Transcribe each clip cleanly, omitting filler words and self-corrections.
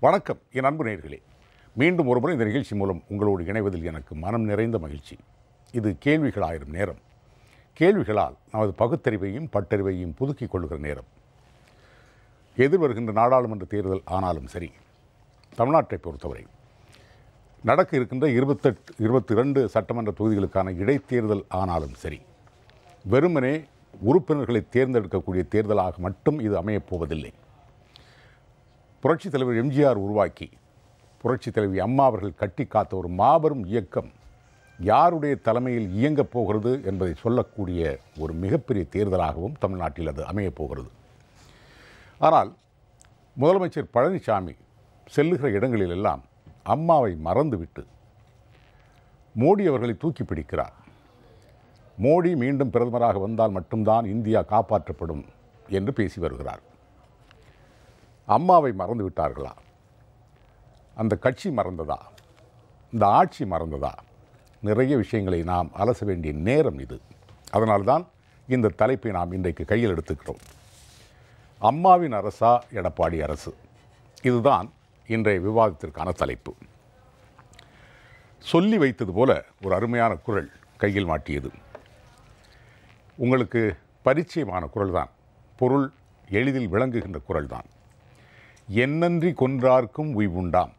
வணக்கம் என் அன்பு நேயர்களே, மீண்டும் ஒருமுறை இந்த நிகழ்ச்சி மூலம் உங்களோடு இணைவதில் எனக்கு மனம் நிறைந்த மகிழ்ச்சி. இது கேள்விகள் ஆயிரம் நேரம். கேள்விகளால் நமது பகுத்தறிவையும் பட்டறிவையும் புதுக்கிக் கொள்கிற நேரம். எதிர்வருகின்ற நாடாளுமன்ற தேர்தல் ஆனாலும் சரி, தமிழ்நாட்டை பொறுத்தவரை நடக்க இருக்கின்ற 22 சட்டமன்ற தொகுதிகளுக்கான இடைத்தேர்தல் ஆனாலும் சரி, வெறுமனே உறுப்பினர்களை தேர்ந்தெடுக்கக்கூடிய தேர்தலாக மட்டும் இது அமையப் போவதில்லை. புரட்சித் தலைவர் எம்ஜிஆர் உருவாக்கி புரட்சித் தலைவி அம்மா அவர்கள் கட்டி காத்த ஒரு மாபெரும் இயக்கம் யாருடைய தலைமையில் இயங்கப் போகிறது என்பதை சொல்லக்கூடிய ஒரு மிகப்பெரிய தேர்தலாகவும் தமிழ்நாட்டில் அது அமையப் போகிறது. ஆனால் முதலமைச்சர் பழனிசாமி செல்லுகிற இடங்களிலெல்லாம் அம்மாவை மறந்துவிட்டு மோடி அவர்களை தூக்கி பிடிக்கிறார். மோடி மீண்டும் பிரதமராக வந்தால் மட்டும்தான் இந்தியா காப்பாற்றப்படும் என்று பேசி வருகிறார். அம்மாவை மறந்து விட்டார்களா? அந்த கட்சி மறந்ததா? இந்த ஆட்சி மறந்ததா? நிறைய விஷயங்களை நாம் அலச வேண்டிய நேரம் இது. அதனால்தான் இந்த தலைப்பை நாம் இன்றைக்கு கையில் எடுத்துக்கிறோம். அம்மாவின் அரசா எடப்பாடி அரசு? இதுதான் இன்றைய விவாதத்திற்கான தலைப்பு. சொல்லி வைத்தது போல ஒரு அருமையான குரல் கையில் மாட்டியது. உங்களுக்கு பரிச்சயமான குரல் தான், பொருள் எளிதில் விளங்குகின்ற குரல் தான். என்னன்றி கொன்றார்க்கும் உய்வுண்டாம்,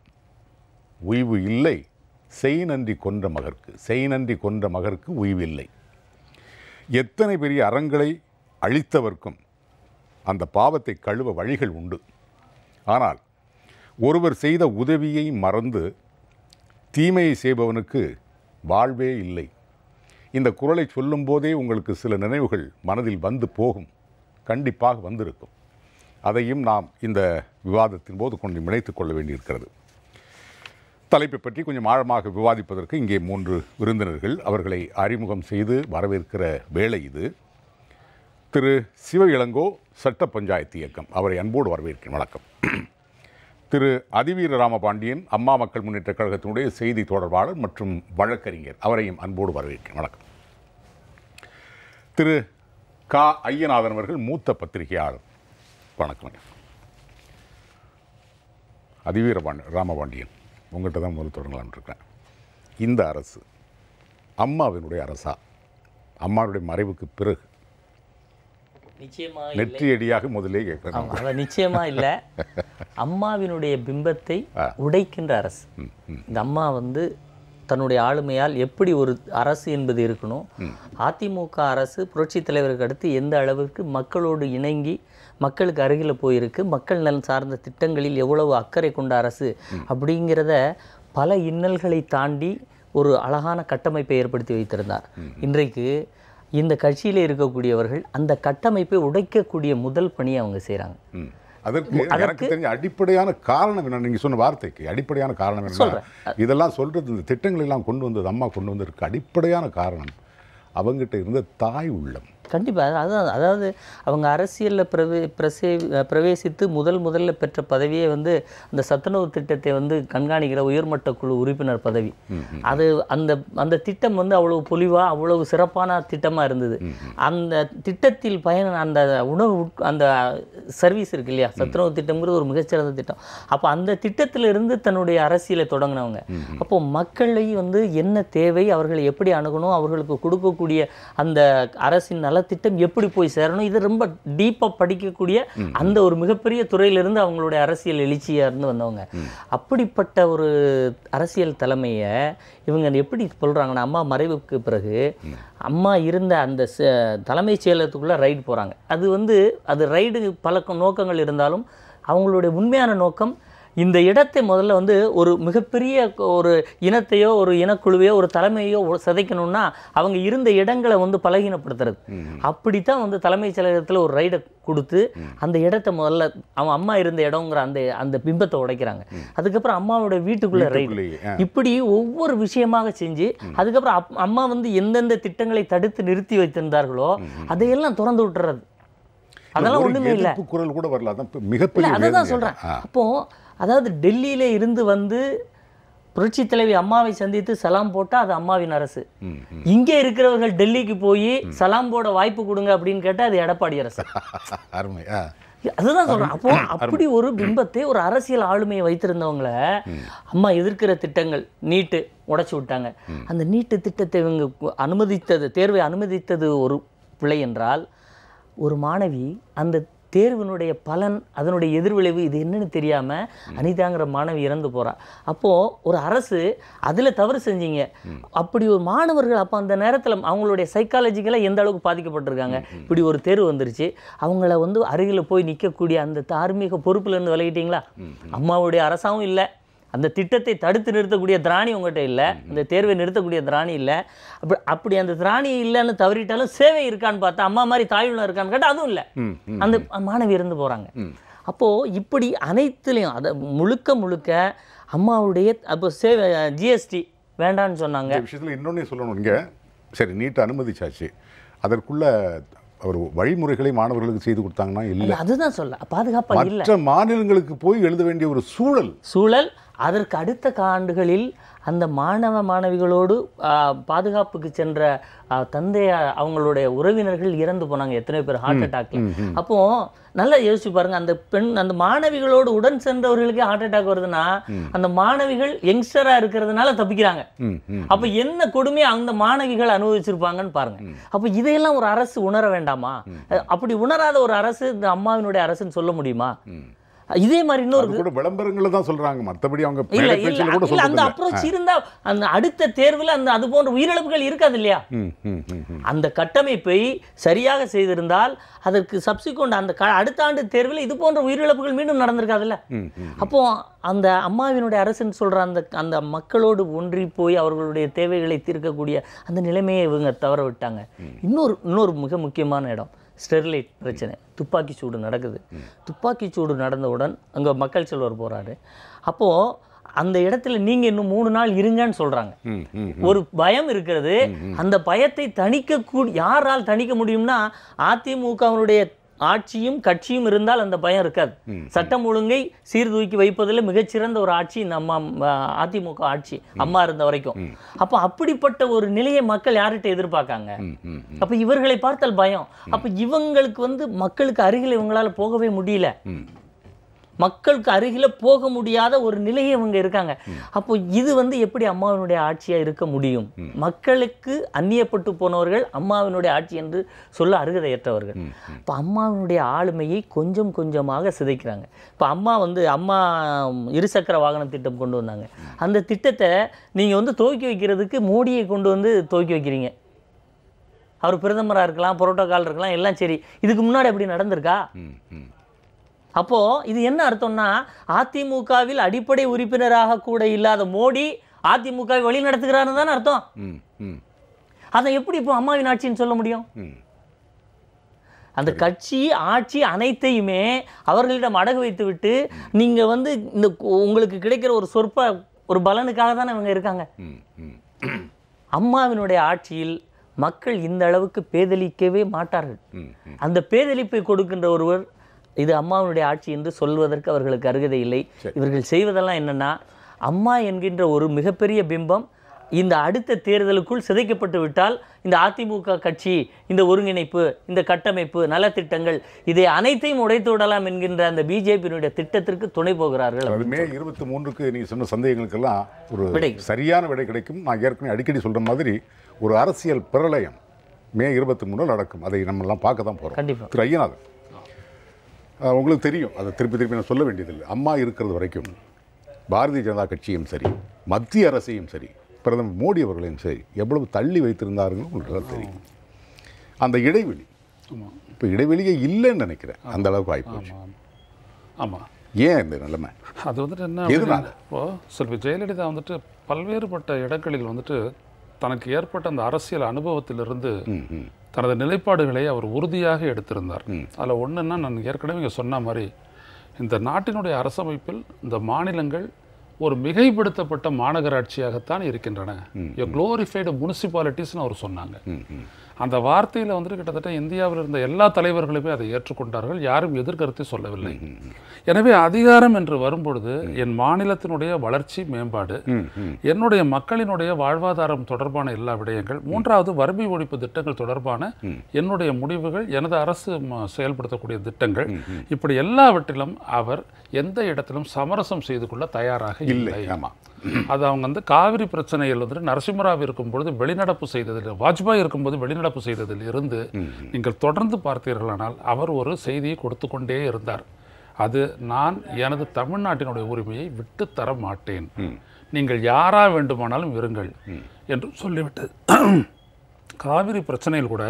உய்வு இல்லை செய் நன்றி கொன்ற மகற்கு, செய் நன்றி கொன்ற மகற்கு உய்வில்லை. எத்தனை பெரிய அறங்களை அழித்தவர்க்கும் அந்த பாவத்தை கழுவ வழிகள் உண்டு. ஆனால் ஒருவர் செய்த உதவியை மறந்து தீமையை செய்பவனுக்கு வாழ்வே இல்லை. இந்த குரலை சொல்லும்போதே உங்களுக்கு சில நினைவுகள் மனதில் வந்து போகும், கண்டிப்பாக வந்திருக்கும். அதையும் நாம் இந்த விவாதத்தின் போது கொஞ்சம் இணைத்துக் கொள்ள வேண்டியிருக்கிறது. தலைப்பை பற்றி கொஞ்சம் ஆழமாக விவாதிப்பதற்கு இங்கே 3 விருந்தினர்கள், அவர்களை அறிமுகம் செய்து வரவேற்கிற வேளை இது. திரு சிவ இளங்கோ, சட்ட பஞ்சாயத்து இயக்கம், அவரை அன்போடு வரவேற்கிறேன். வணக்கம். திரு அதிவீர ராமபாண்டியன், அம்மா மக்கள் முன்னேற்ற கழகத்தினுடைய செய்தி தொடர்பாளர் மற்றும் வழக்கறிஞர், அவரையும் அன்போடு வரவேற்கிறேன். வணக்கம். திரு கா ஐயநாதன் அவர்கள், மூத்த பத்திரிகையாளர். வணக்கம். அதிவீர ராமபாண்டியன், உங்கள்கிட்ட தான் முதல் தொடங்கலாம்னு இருக்கேன். இந்த அரசு அம்மாவினுடைய அரசா? அம்மாவுடைய மறைவுக்கு பிறகு நெற்றியடியாக முதலே கேட்கிறேன். நிச்சயமா இல்ல. அம்மாவினுடைய பிம்பத்தை உடைக்கின்ற அரசு. இந்த அம்மா தன்னுடைய ஆளுமையால் எப்படி ஒரு அரசு என்பது இருக்கணும். அதிமுக அரசு புரட்சி தலைவருக்கு அடுத்து எந்த அளவிற்கு மக்களோடு இணங்கி மக்களுக்கு அருகில் போயிருக்கு, மக்கள் நலன் சார்ந்த திட்டங்களில் எவ்வளவு அக்கறை கொண்ட அரசு அப்படிங்கிறத பல இன்னல்களை தாண்டி ஒரு அழகான கட்டமைப்பை ஏற்படுத்தி வைத்திருந்தார். இன்றைக்கு இந்த கட்சியில் இருக்கக்கூடியவர்கள் அந்த கட்டமைப்பை உடைக்கக்கூடிய முதல் பணியை அவங்க செய்கிறாங்க. அதற்கு எனக்கு தெரிஞ்ச அடிப்படையான காரணம் என்ன? நீங்கள் சொன்ன வார்த்தைக்கு அடிப்படையான காரணம் என்ன? இதெல்லாம் சொல்கிறது, இந்த திட்டங்கள் எல்லாம் கொண்டு வந்தது அம்மா கொண்டு வந்ததற்கு அடிப்படையான காரணம் அவங்ககிட்ட இருந்த தாய் உள்ளம். கண்டிப்பாக அதுதான். அதாவது அவங்க அரசியலில் பிரவேசித்து முதல்ல பெற்ற பதவியே அந்த சத்துணவு திட்டத்தை கண்காணிக்கிற உயர்மட்ட குழு உறுப்பினர் பதவி. அது அந்த திட்டம் அவ்வளவு பொலிவாக அவ்வளவு சிறப்பான திட்டமாக இருந்தது. அந்த திட்டத்தில் அந்த உணவு அந்த சர்வீஸ் இருக்கு இல்லையா, சத்துணவு திட்டம்ங்கிறது ஒரு மிகச்சிறந்த திட்டம். அப்போ அந்த திட்டத்திலிருந்து தன்னுடைய அரசியலை தொடங்கினவங்க. அப்போது மக்களை என்ன தேவை, அவர்களை எப்படி அணுகணும், அவர்களுக்கு கொடுக்கக்கூடிய அந்த அரசின் நலத்திட்டம் எப்படி போய் சேரணும், இது ரொம்ப டீப்பாக படிக்கக்கூடிய அந்த ஒரு மிகப்பெரிய துறையிலிருந்து அவங்களுடைய அரசியல் எழுச்சியாக இருந்து வந்தவங்க. அப்படிப்பட்ட ஒரு அரசியல் தலைமையை இவங்க எப்படி சொல்கிறாங்கன்னா, அம்மா மறைவுக்கு பிறகு அம்மா இருந்த அந்த தலைமைச் செயலகத்துக்குள்ளே ரைடு போகிறாங்க. அது ரைடு பல நோக்கங்கள் இருந்தாலும் அவங்களுடைய உண்மையான நோக்கம் இந்த இடத்தை முதல்ல ஒரு மிகப்பெரிய ஒரு இனத்தையோ ஒரு இனக்குழுவையோ ஒரு தலைமையோ சிதைக்கணும்னா அவங்க இருந்த இடங்களை பலகீனப்படுத்துறது. அப்படித்தான் தலைமைச் செயலகத்தில் ஒரு ரைடை கொடுத்து அந்த இடத்த முதல்ல அவன் அம்மா இருந்த இடங்கிற அந்த பிம்பத்தை உடைக்கிறாங்க. அதுக்கப்புறம் அம்மாவோட வீட்டுக்குள்ள ரைடு, இப்படி ஒவ்வொரு விஷயமாக செஞ்சு அதுக்கப்புறம் அம்மா எந்தெந்த திட்டங்களை தடுத்து நிறுத்தி வைத்திருந்தார்களோ அதையெல்லாம் திறந்து விட்டுறது. அதெல்லாம் ஒண்ணுமே இல்லை. குரல் கூட வரல. மிகப்பெரிய அதான் சொல்றேன். அப்போ அதாவது டெல்லியில இருந்து புரட்சி தலைவி அம்மாவை சந்தித்து சலாம் போட்டா அது அம்மாவின் அரசு. இங்கே இருக்கிறவர்கள் டெல்லிக்கு போய் சலாம் போட வாய்ப்பு கொடுங்க அப்படின்னு கேட்டா அது எடப்பாடி அரசு. அதுதான் சொல்றேன். அப்போ அப்படி ஒரு பிம்பத்தை, ஒரு அரசியல் ஆளுமையை வைத்திருந்தவங்கள அம்மா எதிர்க்கிற திட்டங்கள், நீட்டு உடைச்சு விட்டாங்க. அந்த நீட்டு திட்டத்தை இவங்க அனுமதித்தது, தேர்வை அனுமதித்தது ஒரு பிழை என்றால், ஒரு மாணவி அந்த தேர்வினுடைய பலன், அதனுடைய எதிர்விளைவு இது என்னன்னு தெரியாம அனிதாங்கிற மாணவி இறந்து போறா. அப்போ ஒரு அரசு அதுல தவறு செஞ்சீங்க. அப்படி ஒரு மாணவர்கள் அப்போ அந்த நேரத்துல அவங்களுடைய சைக்காலஜிக்கலாக எந்த அளவுக்கு பாதிக்கப்பட்டிருக்காங்க. இப்படி ஒரு தேர்வு வந்துருச்சு, அவங்கள வந்து அருகில் போய் நிற்கக்கூடிய அந்த தார்மீக பொறுப்புல இருந்து விலகிட்டீங்களா? அம்மாவுடைய அரசாவும் இல்லை, அந்த திட்டத்தை தடுத்து நிறுத்தக்கூடிய திராணி உங்கள்கிட்ட இல்லை, அந்த தேர்வை நிறுத்தக்கூடிய திராணி இல்லை. அப்படி அந்த திராணி இல்லைன்னு தவறிட்டாலும் சேவை இருக்கான்னு பார்த்தா அம்மா மாதிரி தாயுள்ள இருக்கான்னு கேட்டால் அதுவும் இல்லை. அந்த மாணவி இருந்து போகிறாங்க. அப்போது இப்படி அனைத்துலேயும் அதை முழுக்க அம்மாவுடைய அப்போ சேவை ஜிஎஸ்டி வேண்டான்னு சொன்னாங்க. விஷயத்தில் இன்னொன்னே சொல்லணும். இங்கே சரி நீட்டை அனுமதிச்சாச்சு, அதற்குள்ள ஒரு வழிமுறைகளை மாணவர்களுக்கு செய்து கொடுத்தாங்கன்னா இல்லை, அதுதான் சொல்ல பாதுகாப்பாக இல்லை. மற்ற மாநிலங்களுக்கு போய் எழுத வேண்டிய ஒரு சூழல் அதற்கு அடுத்த ஆண்டுகளில் அந்த மாணவிகளோடு பாதுகாப்புக்கு சென்ற அவங்களுடைய உறவினர்கள் இறந்து போனாங்க. எத்தனை பேர் ஹார்ட் அட்டாக்ல. அப்போ நல்லா யோசிச்சு பாருங்க, அந்த மாணவிகளோடு உடன் சென்றவர்களுக்கே ஹார்ட் அட்டாக் வருதுன்னா அந்த மாணவிகள் யங்ஸ்டரா இருக்கிறதுனால தப்பிக்கிறாங்க. அப்ப என்ன கொடுமையை அந்த மாணவிகள் அனுபவிச்சிருப்பாங்கன்னு பாருங்க. அப்ப இதையெல்லாம் ஒரு அரசு உணர வேண்டாமா? அப்படி உணராத ஒரு அரசு இந்த அம்மாவினுடைய அரசுன்னு சொல்ல முடியுமா? இதே மாதிரி இன்னொரு விளம்பரங்களை தான் சொல்றாங்க, மற்றபடி அவங்க அந்த அப்ரோச் இருந்தா அந்த அடுத்த தேர்வில் அந்த அது போன்ற உயிரிழப்புகள் இருக்காது இல்லையா? அந்த கட்டமைப்பை சரியாக செய்திருந்தால் அதற்கு சப்சிக்வெண்ட் அந்த அடுத்த ஆண்டு தேர்வில் இது போன்ற உயிரிழப்புகள் மீண்டும் நடந்திருக்காதுல்ல. அப்போ அந்த அம்மாவினுடைய அரசுன்னு சொல்ற அந்த மக்களோடு ஒன்றி போய் அவர்களுடைய தேவைகளை தீர்க்கக்கூடிய அந்த நிலைமையை இவங்க தவற விட்டாங்க. இன்னொரு மிக முக்கியமான இடம் ஸ்டெர்லைட் பிரச்சனை. துப்பாக்கி சூடு நடக்குது. துப்பாக்கி சூடு நடந்தவுடன் அங்கே மக்கள் செல்வர் போகிறாரு. அப்போது அந்த இடத்துல நீங்கள் இன்னும் 3 நாள் இருங்கன்னு சொல்கிறாங்க. ஒரு பயம் இருக்கிறது. அந்த பயத்தை யாரால் தணிக்க முடியும்னா அதிமுகவினுடைய ஆட்சியும் கட்சியும் இருந்தால் அந்த பயம் இருக்காது. சட்டம் ஒழுங்கை சீர்தூக்கி வைப்பதில் மிகச்சிறந்த ஒரு ஆட்சி நம்ம அதிமுக ஆட்சி, அம்மா இருந்த வரைக்கும். அப்போ அப்படிப்பட்ட ஒரு நிலையை மக்கள் யார்கிட்ட எதிர்பார்க்காங்க? அப்போ இவர்களை பார்த்தால் பயம். அப்போ இவங்களுக்கு மக்களுக்கு அருகில் இவங்களால போகவே முடியல. மக்களுக்கு அருகில போக முடியாத ஒரு நிலையை இவங்க இருக்காங்க. அப்போ இது எப்படி அம்மாவினுடைய ஆட்சியா இருக்க முடியும்? மக்களுக்கு அந்நியப்பட்டு போனவர்கள் அம்மாவினுடைய ஆட்சி என்று சொல்ல அருகதையற்றவர்கள். இப்போ அம்மாவினுடைய ஆளுமையை கொஞ்சம் கொஞ்சமாக சிதைக்கிறாங்க. இப்போ அம்மா இருசக்கர வாகன திட்டம் கொண்டு வந்தாங்க. அந்த திட்டத்தை நீங்க துவக்கி வைக்கிறதுக்கு மோடியை கொண்டு துவக்கி வைக்கிறீங்க. அவர் பிரதமராக இருக்கலாம், புரோட்டோகால் இருக்கலாம், எல்லாம் சரி. இதுக்கு முன்னாடி அப்படி நடந்திருக்கா? அப்போ இது என்ன அர்த்தம்னா, அதிமுகவில் அடிப்படை உறுப்பினராக கூட இல்லாத மோடி அதிமுகவை வழி நடத்துகிறான்னு தானே அர்த்தம். அதை எப்படி இப்போ அம்மாவின் ஆட்சின்னு சொல்ல முடியும்? அந்த கட்சி ஆட்சி அனைத்தையுமே அவர்களிடம் அடகு வைத்து விட்டு நீங்க இந்த உங்களுக்கு கிடைக்கிற ஒரு பலனுக்காக தானே இவங்க இருக்காங்க. அம்மாவினுடைய ஆட்சியில் மக்கள் இந்த அளவுக்கு பேதலிக்கவே மாட்டார்கள். அந்த பேதலிப்பை கொடுக்கின்ற ஒருவர் இது அம்மாவினுடைய ஆட்சி என்று சொல்வதற்கு அவர்களுக்கு அருகதை இல்லை. இவர்கள் செய்வதெல்லாம் என்னன்னா, அம்மா என்கின்ற ஒரு மிகப்பெரிய பிம்பம் இந்த அடுத்த தேர்தலுக்குள் சிதைக்கப்பட்டு விட்டால் இந்த அதிமுக கட்சி, இந்த ஒருங்கிணைப்பு, இந்த கட்டமைப்பு, நலத்திட்டங்கள் இதை அனைத்தையும் உடைத்து விடலாம் என்கின்ற அந்த பிஜேபியினுடைய திட்டத்திற்கு துணை போகிறார்கள். மே 23க்கு நீ சொன்ன சந்தேகங்களுக்கெல்லாம் ஒரு சரியான விடை கிடைக்கும். நான் ஏற்கனவே அடிக்கடி சொல்ற மாதிரி ஒரு அரசியல் பிரளயம் மே 23 நடக்கும். அதை நம்ம எல்லாம் பார்க்க தான் போறோம். கண்டிப்பா. திரு ஐயநாதன், உங்களுக்கு தெரியும், அதை திருப்பி நான் சொல்ல வேண்டியதில்லை. அம்மா இருக்கிறது வரைக்கும் பாரதிய ஜனதா கட்சியும் சரி, மத்திய அரசையும் சரி, பிரதமர் மோடி அவர்களையும் சரி எவ்வளவு தள்ளி வைத்திருந்தார்கள் உங்களுக்கு தெரியும். அந்த இடைவெளி இப்போ இடைவெளியே இல்லைன்னு நினைக்கிறேன். அந்த அளவுக்கு ஆகிப்போச்சு. ஆமாம். ஏன் இந்த நிலைமை? அது என்ன இப்போது செல்வி ஜெயலலிதா பல்வேறுபட்ட இடங்களில் தனக்கு ஏற்பட்ட அந்த அரசியல் அனுபவத்திலிருந்து தனது நிலைப்பாடுகளை அவர் உறுதியாக எடுத்திருந்தார். அதில் ஒன்றுன்னா, நான் ஏற்கனவே இங்கே சொன்ன மாதிரி இந்த நாட்டினுடைய அரசமைப்பில் இந்த மாநிலங்கள் ஒரு மிகைப்படுத்தப்பட்ட மாநகராட்சியாகத்தான் இருக்கின்றன. குளோரிஃபைடு முனிசிபாலிட்டிஸ்னு அவர் சொன்னாங்க. அந்த வார்த்தையில் வந்துட்டு கிட்டத்தட்ட இந்தியாவில் இருந்த எல்லா தலைவர்களுமே அதை ஏற்றுக்கொண்டார்கள், யாரும் எதிர்கருத்தை சொல்லவில்லை. எனவே அதிகாரம் என்று வரும்பொழுது என் மாநிலத்தினுடைய வளர்ச்சி மேம்பாடு, என்னுடைய மக்களினுடைய வாழ்வாதாரம் தொடர்பான எல்லா விடயங்கள், மூன்றாவது வறுமை ஒழிப்பு திட்டங்கள் தொடர்பான என்னுடைய முடிவுகள், எனது அரசு செயல்படுத்தக்கூடிய திட்டங்கள், இப்படி எல்லாவற்றிலும் அவர் எந்த இடத்திலும் சமரசம் செய்து கொள்ள தயாராக இல்லை. அது அவங்க வந்து காவிரி பிரச்சனையில் வந்துட்டு நரசிம்மராவ் இருக்கும் பொழுது வெளிநடப்பு செய்ததில், வாஜ்பாய் இருக்கும்போது வெளிநடப்பு செய்ததில் இருந்து நீங்கள் தொடர்ந்து பார்த்தீர்களானால் அவர் ஒரு செய்தியை கொடுத்து கொண்டே இருந்தார். அது நான் எனது தமிழ்நாட்டினுடைய உரிமையை விட்டு தர மாட்டேன், நீங்கள் யாரா வேண்டுமானாலும் இருங்கள் என்று சொல்லிவிட்டு காவிரி பிரச்சனையில் கூட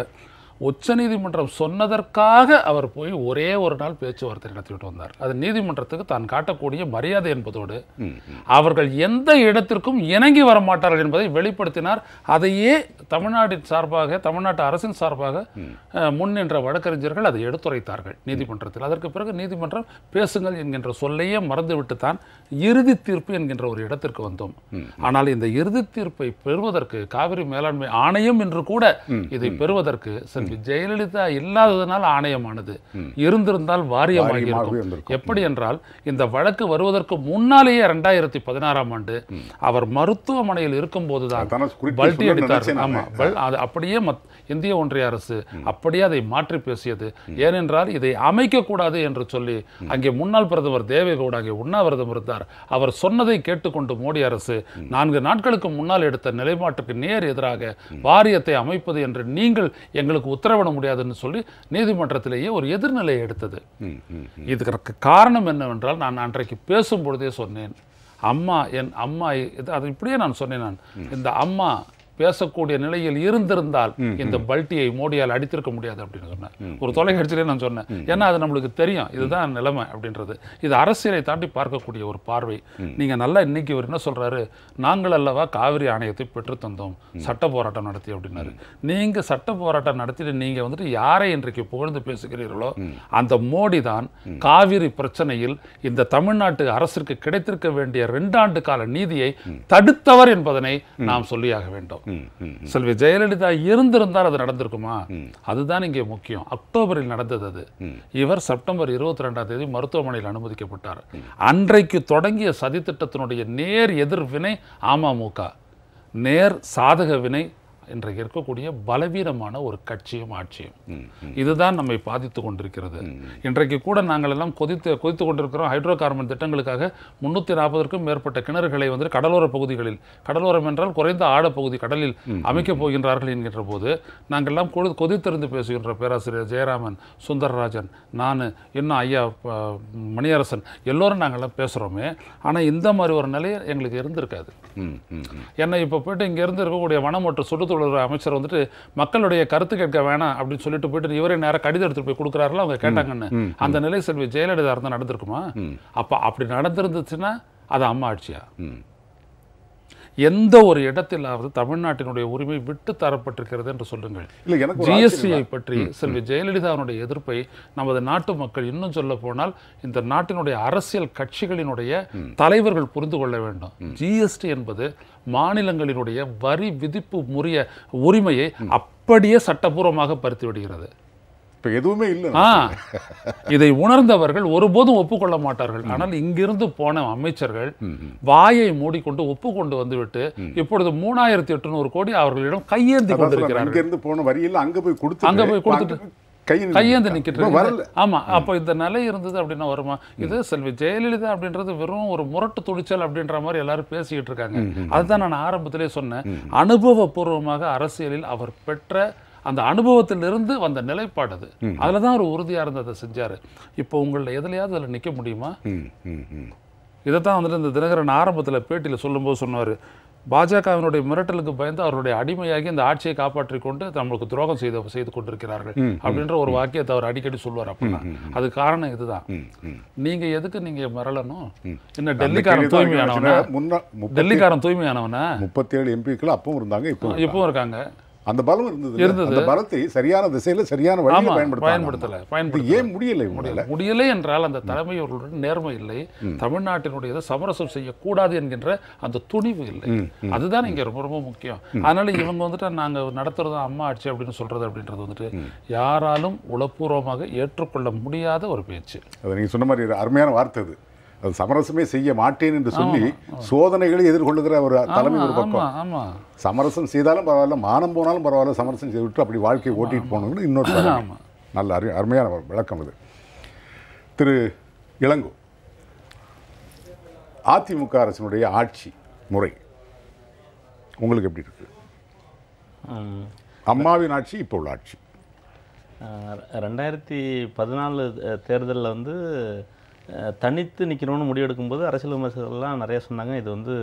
உச்சநீதிமன்றம் சொன்னதற்காக அவர் போய் ஒரே ஒரு நாள் பேச்சுவார்த்தை நடத்திவிட்டு வந்தார். அது நீதிமன்றத்துக்கு தான் காட்டக்கூடிய மரியாதை என்பதோடு அவர்கள் எந்த இடத்திற்கும் இணங்கி வர மாட்டார்கள் என்பதை வெளிப்படுத்தினார். அதையே தமிழ்நாட்டின் சார்பாக, தமிழ்நாட்டு அரசின் சார்பாக முன் நின்ற வழக்கறிஞர்கள் அதை எடுத்துரைத்தார்கள் நீதிமன்றத்தில். அதற்கு பிறகு நீதிமன்றம் பேசுங்கள் என்கின்ற சொல்லையே மறந்துவிட்டு தான் இறுதி தீர்ப்பு என்கின்ற ஒரு இடத்திற்கு வந்தோம். ஆனால் இந்த இறுதி தீர்ப்பை பெறுவதற்கு காவிரி மேலாண்மை ஆணையம் என்று கூட இதை பெறுவதற்கு ஜெயலலிதா இல்லாததனால் ஆணையமானது, இருந்திருந்தால் வாரியமாகி இருக்கும். எப்படி என்றால் இந்த வழக்கு வருவதற்கு முன்னாலேயே 2016ஆம் ஆண்டு அவர் மருத்துவமனையில் இருக்கும் போதுதான் பல்டி அடித்தார். ஆமா, அது அப்படியே இந்திய ஒன்றிய அரசு அப்படியே அதை மாற்றி பேசியது. ஏனென்றால் இதை அமைக்க கூடாது என்று சொல்லி அங்கே முன்னாள் பிரதமர் தேவேகவுடா அங்கே உண்ணாவிரதம் இருந்தார். அவர் சொன்னதை கேட்டுக்கொண்டு மோடி அரசு 4 நாட்களுக்கு முன்னால் எடுத்த நிலைப்பாட்டுக்கு நேர் எதிராக வாரியத்தை அமைப்பது என்று நீங்கள் எங்களுக்கு உத்தரவிட முடியாதுன்னு சொல்லி நீதிமன்றத்திலேயே ஒரு எதிர்நிலையை எடுத்தது. இதுக்கு காரணம் என்னவென்றால், நான் அன்றைக்கு பேசும் பொழுதே சொன்னேன், அம்மா என் அம்மா, அது இப்படியே நான் சொன்னேன், நான் இந்த அம்மா பேசக்கூடிய நிலையில் இருந்திருந்தால் இந்த பல்ட்டியை மோடியால் அடித்திருக்க முடியாது அப்படின்னு சொன்னேன். ஒரு தொலைக்காட்சியிலே நான் சொன்னேன். ஏன்னா அது நம்மளுக்கு தெரியும் இதுதான் நிலைமை அப்படின்றது. இது அரசியலை தாண்டி பார்க்கக்கூடிய ஒரு பார்வை. நீங்க நல்லா இன்னைக்கு அவர் என்ன சொல்றாரு, நாங்கள் அல்லவா காவிரி ஆணையத்தை பெற்று தந்தோம், சட்ட போராட்டம் நடத்தி அப்படின்னாரு. நீங்க சட்ட போராட்டம் நடத்திட்டு நீங்க வந்துட்டு யாரை இன்றைக்கு புகழ்ந்து பேசுகிறீர்களோ அந்த மோடி தான் காவிரி பிரச்சனையில் இந்த தமிழ்நாட்டு அரசிற்கு கிடைத்திருக்க வேண்டிய 2 ஆண்டு கால நீதியை தடுத்தவர் என்பதனை நாம் சொல்லியாக வேண்டும். செல்வி ஜெயலலிதா இருந்திருந்தால் அது நடந்திருக்குமா? அதுதான் இங்கே முக்கியம். அக்டோபரில் நடந்தது அது. இவர் செப்டம்பர் 22ஆம் தேதி மருத்துவமனையில் அனுமதிக்கப்பட்டார். அன்றைக்கு தொடங்கிய சதித்திட்டத்தினுடைய நேர் எதிர்வினை அமமுக, நேர் சாதக வினை இன்றைக்கு இருக்கக்கூடிய பலவீனமான ஒரு கட்சியும் ஆட்சியும். இதுதான் நம்மை பாதித்து கொண்டிருக்கிறது. இன்றைக்கு கூட நாங்கள் எல்லாம் கொதித்து கொண்டிருக்கிறோம். ஹைட்ரோ கார்பன் திட்டங்களுக்காக 340க்கும் மேற்பட்ட கிணறுகளை வந்து கடலோர பகுதிகளில், கடலோரம் என்றால் குறைந்த ஆழப்பகுதி கடலில் அமைக்கப் போகின்றார்கள் என்கின்ற போது நாங்கள் எல்லாம் கொதித்திருந்து பேசுகின்ற பேராசிரியர் ஜெயராமன், சுந்தரராஜன், நான், இன்னும் ஐயா மணியரசன் எல்லோரும் நாங்கள்லாம் பேசுகிறோமே. ஆனால் இந்த மாதிரி ஒரு நிலையை எங்களுக்கு இருந்திருக்காது. ஏன்னா இப்போ போயிட்டு இங்கேருந்து இருக்கக்கூடிய வனம் மற்றும் சுற்றுச்சூழல் அமைச்சர் வந்துட்டு மக்களுடைய கருத்து கேட்க வேணாம் அப்படின்னு சொல்லிட்டு போயிட்டு இவரே நேரம் கடிதம் எடுத்துட்டு போய் கொடுக்குறாருல, அவங்க கேட்டாங்கன்னு. அந்த நிலை செல்வி ஜெயலலிதா இருந்தால் நடந்திருக்குமா? அப்போ அப்படி நடந்திருந்துச்சுன்னா அது அம்மா ஆட்சியா? எந்த ஒரு இடத்திலாவது தமிழ்நாட்டினுடைய உரிமை விட்டு தரப்பட்டிருக்கிறது என்று சொல்லுங்கள். ஜிஎஸ்டியை பற்றி செல்வி ஜெயலலிதாவுடைய எதிர்ப்பை நமது நாட்டு மக்கள், இன்னும் சொல்ல போனால் இந்த நாட்டினுடைய அரசியல் கட்சிகளினுடைய தலைவர்கள் புரிந்து கொள்ள வேண்டும். ஜிஎஸ்டி என்பது மாநிலங்களினுடைய வரி விதிப்பு உரிமையை அப்படியே சட்டபூர்வமாக பறித்து விடுகிறது. எதுவுமே இல்லை. இதை உணர்ந்தவர்கள் ஒருபோதும் ஒப்புக்கொள்ள மாட்டார்கள். ஆனால் இங்கிருந்து போன அமைச்சர்கள் வாயை மூடிக்கொண்டு ஒப்புக்கொண்டு வந்துவிட்டு இப்பொழுது 3800 கோடி அவர்களிடம் கையேந்தி கொண்டிருக்கிறார்கள். போன வரியில் அங்க போய் கொடுத்துட்டு கையேந்து நிக்கிட்டு. ஆமா, அப்ப இந்த நிலை இருந்தது அப்படின்னா வருமா? இது செல்வி ஜெயலலிதா அப்படின்றது வெறும் ஒரு முரட்டு துணிச்சல் அப்படின்ற மாதிரி எல்லாரும் பேசிக்கிட்டு இருக்காங்க. அதுதான் நான் ஆரம்பத்திலே சொன்னேன். அனுபவபூர்வமாக அரசியலில் அவர் பெற்ற அந்த அனுபவத்திலிருந்து வந்த நிலைப்பாடு அது. அதுல தான் ஒரு உறுதியா இருந்ததை செஞ்சாரு. இப்போ உங்களை எதுலையாவது அதில் நிற்க முடியுமா? இதைத்தான் வந்துட்டு இந்த தினகரன் ஆரம்பத்தில் பேட்டியில் சொல்லும்போது சொன்னார், பாஜகவினுடைய மிரட்டலுக்கு பயந்து அவருடைய அடிமையாகி இந்த ஆட்சியை காப்பாற்றிக் கொண்டு நம்மளுக்கு துரோகம் செய்து கொண்டிருக்கிறார்கள் அப்படின்ற ஒரு வாக்கியத்தை அவர் அடிக்கடி சொல்வார். அப்படின்னா அது காரணம் இதுதான். நீங்க எதுக்கு நீங்க மிரளணும்? என்ன டெல்லிக்காரன் தூய்மையானவனா? 37 எம்பிக்கள் அப்பவும் இருந்தாங்க, இப்பவும் இருக்காங்க. அந்த பலம் இருந்தது. அந்த பலத்தை சரியான திசையில் சரியான வழியில் பயன்படுத்தலை. ஏன் முடியலை? முடியலை என்றால் அந்த தலைமை அவர்களுடன் நேர்மை இல்லை, தமிழ்நாட்டினுடைய சமரசம் செய்யக்கூடாது என்கின்ற அந்த துணிவு இல்லை. அதுதான் இங்கே ரொம்ப ரொம்ப முக்கியம். அதனால இவங்க வந்துட்டு நாங்கள் நடத்துறது அம்மா ஆட்சி அப்படின்னு சொல்றது அப்படின்றது வந்துட்டு யாராலும் உளப்பூர்வமாக ஏற்றுக்கொள்ள முடியாத ஒரு பேச்சு. அது நீங்கள் சொன்ன மாதிரி அருமையான வார்த்தை. அது சமரசமே செய்ய மாட்டேன் என்று சொல்லி சோதனைகளை எதிர்கொள்ளுகிற ஒரு தலைமை ஒரு பக்கம். சமரசம் செய்தாலும் பரவாயில்ல, மானம் போனாலும் பரவாயில்ல, சமரசம் செய்து விட்டு அப்படி வாழ்க்கையை ஓட்டிட்டு போகணுங்கிறது இன்னொரு நல்ல அருமையான விளக்கம் இது. திரு இளங்கோ, அதிமுக அரசினுடைய ஆட்சி முறை உங்களுக்கு எப்படி இருக்கு? அம்மாவின் ஆட்சி இப்போ உள்ள ஆட்சி 2014 தேர்தலில் வந்து தனித்து நிற்கணும்னு முடிவெடுக்கும்போது அரசியல் விமர்சகர்கள்லாம் நிறைய சொன்னாங்க, இது வந்து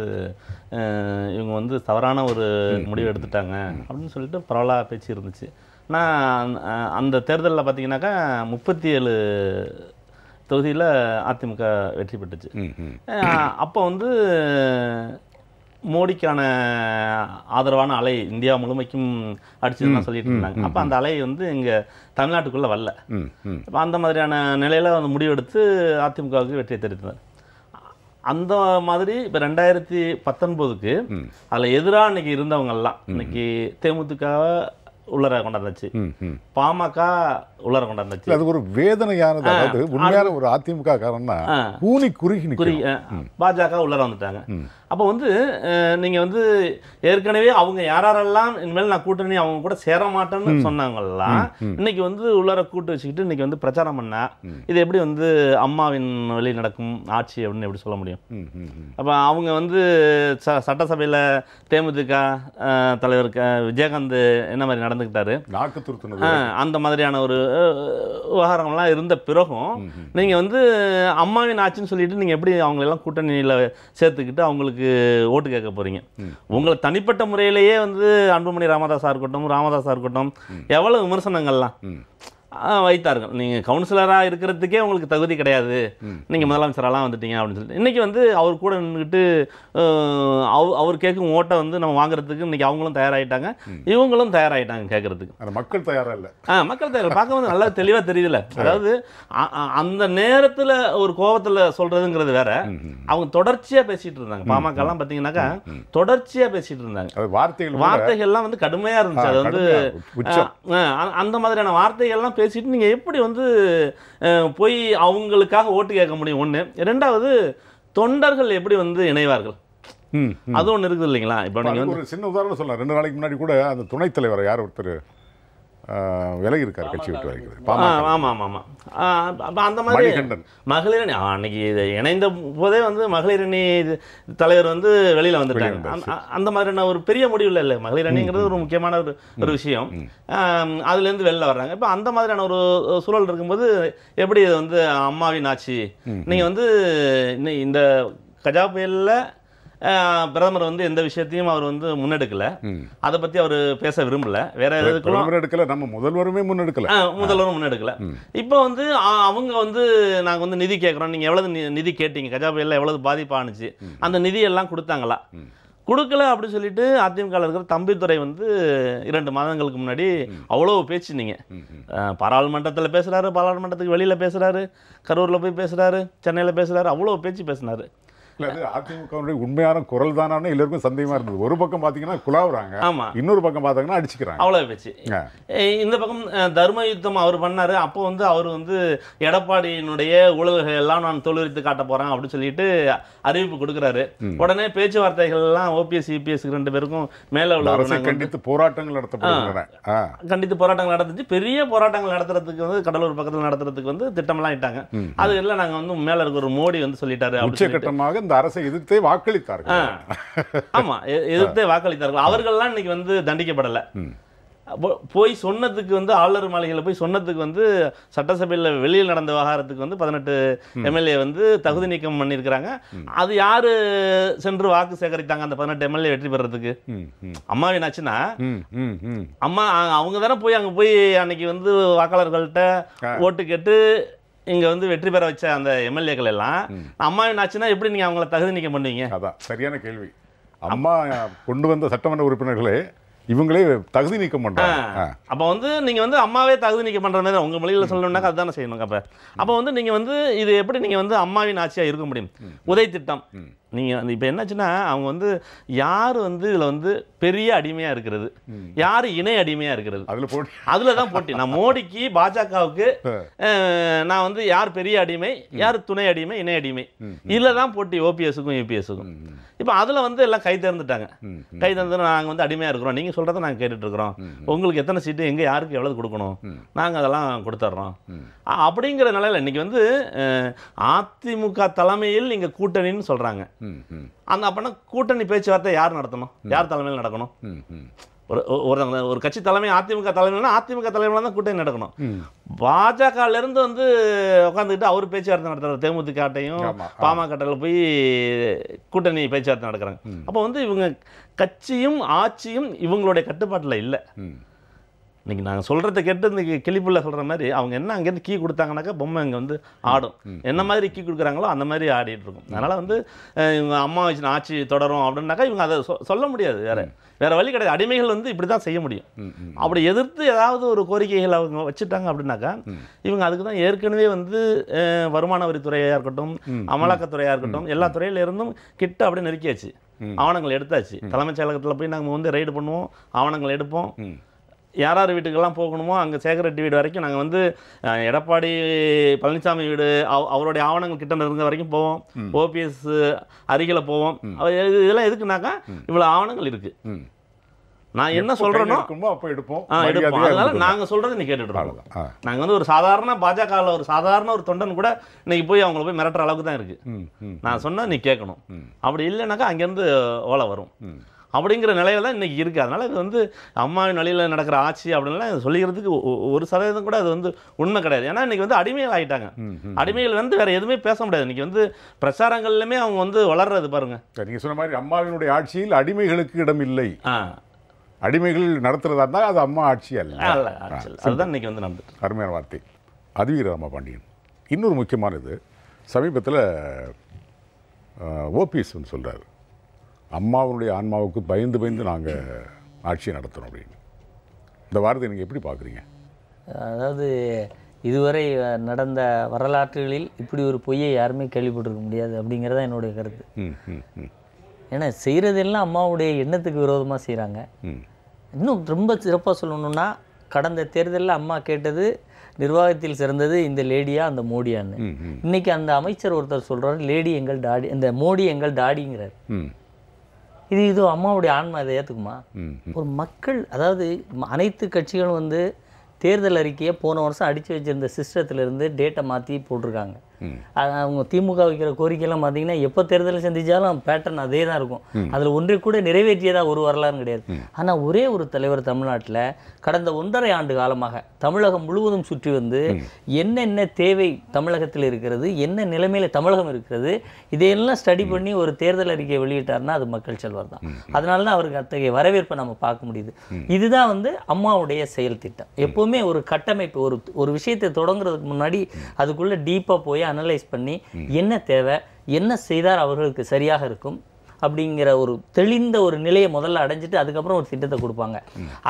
இவங்க வந்து தவறான ஒரு முடிவு எடுத்துட்டாங்க அப்படின்னு சொல்லிட்டு பரவலாக பேச்சு இருந்துச்சு. ஆனால் அந்த தேர்தலில் பார்த்தீங்கன்னாக்கா 37 தொகுதியில் அதிமுக வெற்றி பெற்றுச்சு. அப்போ வந்து மோடிக்கான ஆதரவான அலை இந்தியா முழுமைக்கும் அடிச்சதுன்னு சொல்லிட்டு இருந்தாங்க. அப்போ அந்த அலை வந்து இங்கே தமிழ்நாட்டுக்குள்ளே வரல. அப்போ அந்த மாதிரியான நிலையில் அந்த முடிவெடுத்து அதிமுகவுக்கு வெற்றியை தெரிவித்தார். அந்த மாதிரி இப்போ 2019க்கு அதில் எதிராக இன்னைக்கு இருந்தவங்கெல்லாம் இன்னைக்கு தேமுதிக உள்ளர கொண்டாந்துச்சு, பாமக உள்ளர கொண்டாந்துச்சு. அது ஒரு வேதனையானது. அதாவது உண்மையான ஒரு அதிமுக காரன்னா கூனி குறுகி பாஜக உள்ளர வந்துட்டாங்க. அப்போ வந்து நீங்கள் வந்து ஏற்கனவே அவங்க யாரெல்லாம் இனிமேல் நான் கூட்டணி அவங்க கூட சேர மாட்டேன்னு சொன்னாங்கல்லாம் இன்னைக்கு வந்து உள்ளர கூட்டு வச்சுக்கிட்டு இன்னைக்கு வந்து பிரச்சாரம் பண்ணா இது எப்படி வந்து அம்மாவின் வழி நடக்கும் ஆட்சி அப்படின்னு எப்படி சொல்ல முடியும்? அப்போ அவங்க வந்து சட்டசபையில் தேமுதிக தலைவர் விஜயகாந்த் என்ன மாதிரி நடந்துக்கிட்டாரு, அந்த மாதிரியான ஒரு விவகாரங்கள்லாம் இருந்த பிறகும் நீங்கள் வந்து அம்மாவின் ஆட்சின்னு சொல்லிட்டு நீங்கள் எப்படி அவங்களெல்லாம் கூட்டணியில் சேர்த்துக்கிட்டு அவங்களுக்கு ஓட்டு கேட்க போறீங்க? உங்களை தனிப்பட்ட முறையிலேயே வந்து அன்புமணி ராமதாஸா இருக்கட்டும் எவ்வளவு விமர்சனங்கள்லாம் வைத்தார்கள். நீங்கள் கவுன்சிலராக இருக்கிறதுக்கே உங்களுக்கு தகுதி கிடையாது, நீங்கள் முதலமைச்சரெல்லாம் வந்துட்டீங்க அப்படின்னு சொல்லிட்டு இன்னைக்கு வந்து அவர் கூட நின்றுக்கிட்டு அவர் கேட்கும் ஓட்டை வந்து நம்ம வாங்குறதுக்கு இன்னைக்கு அவங்களும் தயாராகிட்டாங்க, இவங்களும் தயாராகிட்டாங்க கேட்கறதுக்கு. மக்கள் தயாரா இல்லை. மக்கள் தயார் பார்க்க வந்து நல்லா தெளிவாக தெரியுதுல்ல. அதாவது அந்த நேரத்தில் ஒரு கோபத்தில் சொல்றதுங்கிறது வேற. அவங்க தொடர்ச்சியாக பேசிட்டு இருந்தாங்க. பாமக எல்லாம் பார்த்தீங்கன்னாக்கா தொடர்ச்சியாக பேசிட்டு இருந்தாங்க. வார்த்தைகள்லாம் வந்து கடுமையாக இருந்துச்சு. அது வந்து அந்த மாதிரியான வார்த்தைகள்லாம் பேசிட்டு நீங்க எப்படி வந்து போய் அவங்களுக்காக ஓட்டு கேட்க முடியும்? ஒண்ணு. இரண்டாவது, தொண்டர்கள் எப்படி வந்து இணைவார்கள்? அது ஒண்ணு இருக்குது இல்லைங்களா? இப்போ நீங்க வந்து ஒரு சின்ன உதாரணம் சொல்லலாம். 2 நாளைக்கு முன்னாடி கூட அந்த துணைத் தலைவர் யார் ஒருத்தர் விலகி இருக்கார், கட்சி விட்டு விலகிறது. அந்த மாதிரி மகளிரணி அன்னைக்கு இணைந்த போதே வந்து மகளிரணி தலைவர் வந்து வெளியில வந்துட்டாங்க. அந்த மாதிரியான ஒரு பெரிய முடிவு இல்லை. மகளிரணிங்கிறது ஒரு முக்கியமான ஒரு விஷயம். அதுல இருந்து வெளில வர்றாங்க. இப்போ அந்த மாதிரியான ஒரு சூழல் இருக்கும்போது எப்படி இது வந்து அம்மாவின் ஆட்சி? நீங்க வந்து இந்த கஜா புயல்ல பிரதமர் வந்து எந்த விஷயத்தையும் அவர் வந்து முன்னெடுக்கல. அதை பத்தி அவர் பேச விரும்பல. வேற எதுக்கும் நம்ம முதல்வரும் முன்னெடுக்கல. இப்போ வந்து அவங்க வந்து நாங்க வந்து நிதி கேட்கறோம், நீங்க எவ்வளவு நிதி கேட்டீங்க, கஜா புயல்ல எவ்வளவு பாதிப்பானுச்சு, அந்த நிதி எல்லாம் கொடுத்தாங்களா? கொடுக்கல அப்படின்னு சொல்லிட்டு அதிமுக இருக்கிற தம்பித்துறை வந்து 2 மாதங்களுக்கு முன்னாடி அவ்வளவு பேச்சு. நீங்க பாராளுமன்றத்தில் பேசுறாரு, பாராளுமன்றத்துக்கு வெளியில பேசுறாரு, கரூர்ல போய் பேசுறாரு, சென்னையில பேசுறாரு, அவ்வளவு பேச்சு பேசினாரு. அதிமுக உண்மையான குரல் தானே எல்லாருக்கும் சந்தேகமா இருந்தது. ஒரு பக்கம் பாத்தீங்கன்னா குழாவுறாங்க, இன்னொரு பக்கம் பாத்தீங்கன்னா அடிச்சுக்கிறாங்க. அவ்வளவு பேச்சு. இந்த பக்கம் தர்ம யுத்தம் அவர் பண்ணாரு. அப்போ வந்து அவர் வந்து எடப்பாடியினுடைய ஊழல்கள் எல்லாம் நான் தோலுரித்து காட்ட போறேன் அப்படின்னு சொல்லிட்டு அறிவிப்பு கொடுக்குறாரு. உடனே பேச்சுவார்த்தைகள் எல்லாம் ஓபிஎஸ் இபிஎஸ் 2 பேருக்கும் மேல உள்ள கண்டித்து போராட்டங்கள் நடத்தப்படுகின்றன. கண்டித்து போராட்டங்கள் நடந்துச்சு. பெரிய போராட்டங்கள் நடத்துறதுக்கு வந்து கடலூர் பக்கத்தில் நடத்துறதுக்கு வந்து திட்டமெல்லாம் இட்டாங்க. அது எல்லாம் நாங்க வந்து மேல இருக்கிற ஒரு மோடி வந்து சொல்லிட்டாரு. உச்சகட்டமாக இந்த அரசை எதிர்த்தே வாக்களித்தார்கள். ஆமா, எதிர்த்தே வாக்களித்தார்கள். அவர்கள்லாம் இன்னைக்கு வந்து தண்டிக்கப்படலை. போய் சொன்னதுக்கு வந்து ஆளுநர் மாளிகையில் போய் சொன்னதுக்கு வந்து சட்டசபையில் வெளியில் நடந்த விவகாரத்துக்கு வந்து 18 எம்எல்ஏ வந்து தகுதி நீக்கம் பண்ணியிருக்கிறாங்க. அது யாரு சென்று வாக்கு சேகரித்தாங்க அந்த 18 எம்எல்ஏ வெற்றி பெறதுக்கு? அம்மாவின் ஆச்சுன்னா அம்மா அவங்க தானே போய் அங்கே போய் அன்னைக்கு வந்து வாக்காளர்கள்ட்ட ஓட்டு கேட்டு இங்க வந்து வெற்றி பெற வச்ச அந்த எம்எல்ஏக்கள் எல்லாம் அம்மாவின் ஆச்சுன்னா எப்படி நீங்க அவங்கள தகுதி நீக்கம் பண்ணுவீங்க? அதான் சரியான கேள்வி. அம்மா கொண்டு வந்த சட்டமன்ற உறுப்பினர்களே இவங்களே தகுதி நீக்கம் பண்றாங்க. அப்போ வந்து நீங்கள் வந்து அம்மாவே தகுதி நீக்கம் பண்ணுற மாதிரி உங்கள் மொழியில் சொல்லணும்னாக்கா அதுதானே செய்யணும். அப்போ வந்து நீங்கள் வந்து இது எப்படி நீங்கள் வந்து அம்மாவின் ஆட்சியாக இருக்க முடியும்? உதய் திட்டம் நீங்கள் இப்போ என்னாச்சுன்னா அவங்க வந்து யார் வந்து இதில் வந்து பெரிய அடிமையாக இருக்கிறது, யார் இணை அடிமையாக இருக்கிறது, அதில் தான் போட்டி. நான் மோடிக்கு பாஜகவுக்கு நான் வந்து யார் பெரிய அடிமை, யார் துணை அடிமை, இணை அடிமை, இதில் தான் போட்டி ஓபிஎஸ்ஸுக்கும் யூபிஎஸ்ஸுக்கும். இப்போ அதில் வந்து எல்லாம் கை திறந்துட்டாங்க. கை திறந்து நாங்கள் வந்து அடிமையாக இருக்கிறோம், நீங்கள் சொல்கிறத நாங்கள் கேட்டுட்ருக்குறோம், உங்களுக்கு எத்தனை சீட்டு எங்கே யாருக்கு எவ்வளோ கொடுக்கணும் நாங்கள் அதெல்லாம் கொடுத்துட்றோம் அப்படிங்கிற நிலையில் இன்றைக்கி வந்து அதிமுக தலைமையில் நீங்கள் கூட்டணின்னு சொல்கிறாங்க. அந்த அப்படின்னா கூட்டணி பேச்சுவார்த்தை யார் நடத்தணும், யார் தலைமையில் நடக்கணும்? ஒரு கட்சி தலைமை அதிமுக தலைமையில்னா அதிமுக தலைமையில் தான் கூட்டணி நடக்கணும். பாஜகலேருந்து வந்து உட்காந்துக்கிட்டு அவர் பேச்சுவார்த்தை நடத்துகிறார், தேமுதிகட்டையும் பாமகட்டையில் போய் கூட்டணி பேச்சுவார்த்தை நடக்கிறாங்க. அப்போ வந்து இவங்க கட்சியும் ஆட்சியும் இவங்களுடைய கட்டுப்பாட்டில் இல்லை. இன்றைக்கி நாங்கள் சொல்கிறத கேட்டு இன்றைக்கி கிளிப்புள்ள சொல்கிற மாதிரி அவங்க என்ன அங்கேருந்து கீ கொடுத்தாங்கனாக்கா பொம்மை அங்கே வந்து ஆடும். என்ன மாதிரி கீ கொடுக்குறாங்களோ அந்த மாதிரி ஆடிட்டு இருக்கும். அதனால் வந்து இவங்க அம்மா வச்சு ஆட்சி தொடரும் அப்படின்னாக்கா இவங்க அதை சொல்ல முடியாது. வேறு வழி கிடையாது. அடிமைகள் வந்து இப்படி தான் செய்ய முடியும். அப்படி எதிர்த்து ஏதாவது ஒரு கோரிக்கைகள் அவங்க வச்சுட்டாங்க அப்படின்னாக்கா இவங்க அதுக்கு தான் ஏற்கனவே வந்து வருமான வரித்துறையாக இருக்கட்டும், அமலாக்கத்துறையாக இருக்கட்டும், எல்லா துறையிலிருந்தும் கிட்ட அப்படியே நெருக்கியாச்சு. ஆவணங்கள் எடுத்தாச்சு. தலைமைச் செயலகத்தில் போய் நாங்கள் வந்து ரைடு பண்ணுவோம், ஆவணங்கள் எடுப்போம். யார் வீட்டுக்கெல்லாம் போகணுமோ அங்கே சேகர் ரெட்டி வீடு வரைக்கும் நாங்கள் வந்து எடப்பாடி பழனிசாமி வீடு அவருடைய ஆவணங்கள் கிட்ட இருந்த வரைக்கும் போவோம். ஓபிஎஸ் அருகில் போவோம். இதெல்லாம் எதுக்குனாக்கா இவ்வளோ ஆவணங்கள் இருக்குது. நான் என்ன சொல்கிறேனோ எடுப்போம். அதனால நாங்கள் சொல்கிறத நீ கேட்டுட்டு இருக்கோம். நாங்கள் வந்து ஒரு சாதாரண பாஜகவில் ஒரு சாதாரண ஒரு தொண்டன் கூட இன்னைக்கு போய் அவங்கள போய் மிரட்டுற அளவுக்கு தான் இருக்குது. நான் சொன்னால் நீ கேட்கணும். அப்படி இல்லைனாக்கா அங்கேருந்து ஓலை வரும். அப்படிங்கிற நிலையில தான் இன்றைக்கி இருக்குது. அதனால் இது வந்து அம்மாவின் வழியில் நடக்கிற ஆட்சி அப்படின்லாம் சொல்லிக்கிறதுக்கு 1% கூட அது வந்து உண்மை கிடையாது. ஏன்னா இன்றைக்கி வந்து அடிமைகள் ஆகிட்டாங்க. அடிமைகள் வந்து வேறு எதுவுமே பேச முடியாது. இன்றைக்கி வந்து பிரச்சாரங்கள்லையுமே அவங்க வந்து வளர்றது பாருங்கள். நீங்கள் சொன்ன மாதிரி அம்மாவினுடைய ஆட்சியில் அடிமைகளுக்கு இடம் இல்லை. அடிமைகள் நடத்துறதா இருந்தால் அது அம்மா ஆட்சி அல்ல. அதுதான் இன்றைக்கி வந்து நடந்துட்டு. அருமையான வார்த்தை. அதுவீர ராமபாண்டியன். இன்னொரு முக்கியமானது, சமீபத்தில் ஓபிஎஸ் வந்து சொல்கிறார், அம்மாவுடைய ஆன்மாவுக்கு பயந்து பயந்து நாங்கள் ஆட்சியை நடத்துகிறோம் அப்படின்னு. இந்த வார்த்தை நீங்கள் எப்படி பார்க்குறீங்க? அதாவது இதுவரை நடந்த வரலாற்றுகளில் இப்படி ஒரு பொய்யை யாருமே கேள்விப்பட்டிருக்க முடியாது அப்படிங்கிறதான் என்னுடைய கருத்து. ஏன்னா செய்கிறதெல்லாம் அம்மாவுடைய எண்ணத்துக்கு விரோதமாக செய்கிறாங்க. இன்னும் ரொம்ப சிறப்பாக சொல்லணுன்னா, கடந்த தேர்தலில் அம்மா கேட்டது நிர்வாகத்தில் சிறந்தது இந்த லேடியா அந்த மோடியான்னு. இன்னைக்கு அந்த அமைச்சர் ஒருத்தர் சொல்கிறார், லேடி எங்கள் டாடி, இந்த மோடி எங்கள் டாடிங்கிறார். இது அம்மாவுடைய ஆன்மா இதை ஏற்றுக்குமா? ஒரு மக்கள், அதாவது அனைத்து கட்சிகளும் வந்து தேர்தல் அறிக்கையை போன வருஷம் அடித்து வச்சிருந்த சிஸ்டத்திலேருந்து டேட்டை மாற்றி போட்டிருக்காங்க. அவங்க திமுக வைக்கிற கோரிக்கையெல்லாம் பார்த்தீங்கன்னா எப்போ தேர்தலை சந்தித்தாலும் பேட்டர்ன் அதே தான் இருக்கும். அதில் ஒன்றை கூட நிறைவேற்றியதாக ஒரு வரலாறு கிடையாது. ஆனால் ஒரே ஒரு தலைவர் தமிழ்நாட்டில் கடந்த 1.5 ஆண்டு காலமாக தமிழகம் முழுவதும் சுற்றி வந்து என்னென்ன தேவை தமிழகத்தில் இருக்கிறது, என்ன நிலைமையில் தமிழகம் இருக்கிறது, இதையெல்லாம் ஸ்டடி பண்ணி ஒரு தேர்தல் அறிக்கையை வெளியிட்டார்னா அது மக்கள் செல்வர் தான். அதனால தான் அவருக்கு அத்தகைய வரவேற்பை நம்ம பார்க்க முடியுது. இதுதான் வந்து அம்மாவுடைய செயல் திட்டம். எப்போவுமே ஒரு கட்டமைப்பு, ஒரு விஷயத்தை தொடங்குறதுக்கு முன்னாடி அதுக்குள்ளே டீப்பாக போய் அனலைஸ் பண்ணி என்ன தேவை, என்ன செய்தால் அவர்களுக்கு சரியாக இருக்கும் அப்படிங்கிற ஒரு தெளிந்த ஒரு நிலையை முதல்ல அடைஞ்சிட்டு அதுக்கப்புறம் ஒரு திட்டத்தை கொடுப்பாங்க.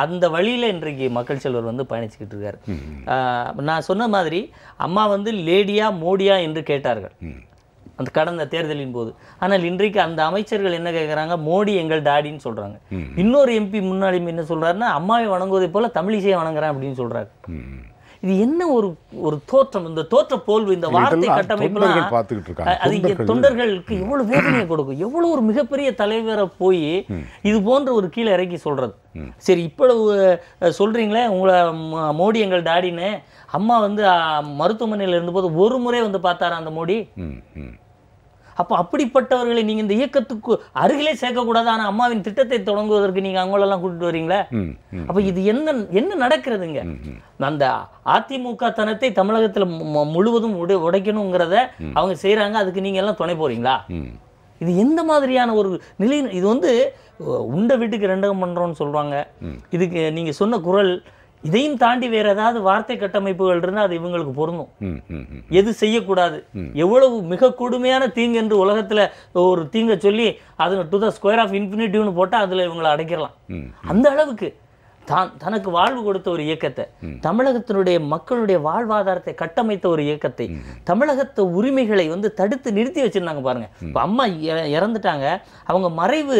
அந்த வழியில் இன்றைக்கு மக்கள் செல்வர் வந்து பயணிச்சுக்கிட்டு இருக்காரு. நான் சொன்ன மாதிரி அம்மா வந்து லேடியா மோடியா என்று கேட்டார்கள் அந்த கடந்த தேர்தலின் போது. ஆனால் இன்றைக்கு அந்த அமைச்சர்கள் என்ன கேட்குறாங்க, மோடி எங்கள் டாடின்னு சொல்கிறாங்க. இன்னொரு எம்பி முன்னாடி என்ன சொல்கிறாருன்னா, அம்மாவை வணங்குவதை போல தமிழிசையை வணங்குறேன் அப்படின்னு சொல்கிறாரு. இது என்ன ஒரு தோற்றம், இந்த தோற்ற போல்வு, இந்த வார்த்தை கட்டமைப்புலாம் அது தொண்டர்களுக்கு எவ்வளவு வேதனையை கொடுக்கும். எவ்வளவு ஒரு மிகப்பெரிய தலைவரை போய் இது போன்ற ஒரு கீழே இறக்கி சொல்றது. சரி, இவ்வளவு சொல்றீங்களே உங்களை மோடி எங்கள் டாடின்னு, அம்மா வந்து மருத்துவமனையில் இருந்தபோது ஒரு முறை வந்து பார்த்தாரா அந்த மோடி? அப்போ அப்படிப்பட்டவர்களை நீங்கள் இந்த இயக்கத்துக்கு அருகிலே சேர்க்கக்கூடாது. ஆனால் அம்மாவின் திட்டத்தை தொடங்குவதற்கு நீங்கள் அவங்களெல்லாம் கூட்டிட்டு வரீங்களா? அப்போ இது என்ன நடக்கிறதுங்க? அந்த அதிமுக தனத்தை தமிழகத்தில் முழுவதும் உடைக்கணுங்கிறத அவங்க செய்கிறாங்க. அதுக்கு நீங்கள் எல்லாம் துணை போகிறீங்களா? இது எந்த மாதிரியான ஒரு நிலை? இது வந்து உண்ட வீட்டுக்கு ரெண்டகம் பண்ணுறோன்னு சொல்கிறாங்க. இதுக்கு நீங்கள் சொன்ன குரல் இதையும் தாண்டி வேற ஏதாவது வார்த்தை கட்டமைப்புகள் இருந்தால் அது இவங்களுக்கு பொருந்தும். எது செய்யக்கூடாது, எவ்வளவு மிக கொடுமையான தீங்கு என்று உலகத்துல ஒரு தீங்கை சொல்லி அது டு த ஸ்கொயர் ஆஃப் இன்ஃபினிட்டிவ்னு போட்டால் அதுல இவங்களை அடைக்கலாம். அந்த அளவுக்கு தனக்கு வாழ்வு கொடுத்த ஒரு இயக்கத்தை, தமிழகத்தினுடைய மக்களுடைய வாழ்வாதாரத்தை கட்டமைத்த ஒரு இயக்கத்தை, தமிழகத்து உரிமைகளை வந்து தடுத்து நிறுத்தி வச்சிருந்தாங்க பாருங்க. இப்போ அம்மா இறந்துட்டாங்க, அவங்க மறைவு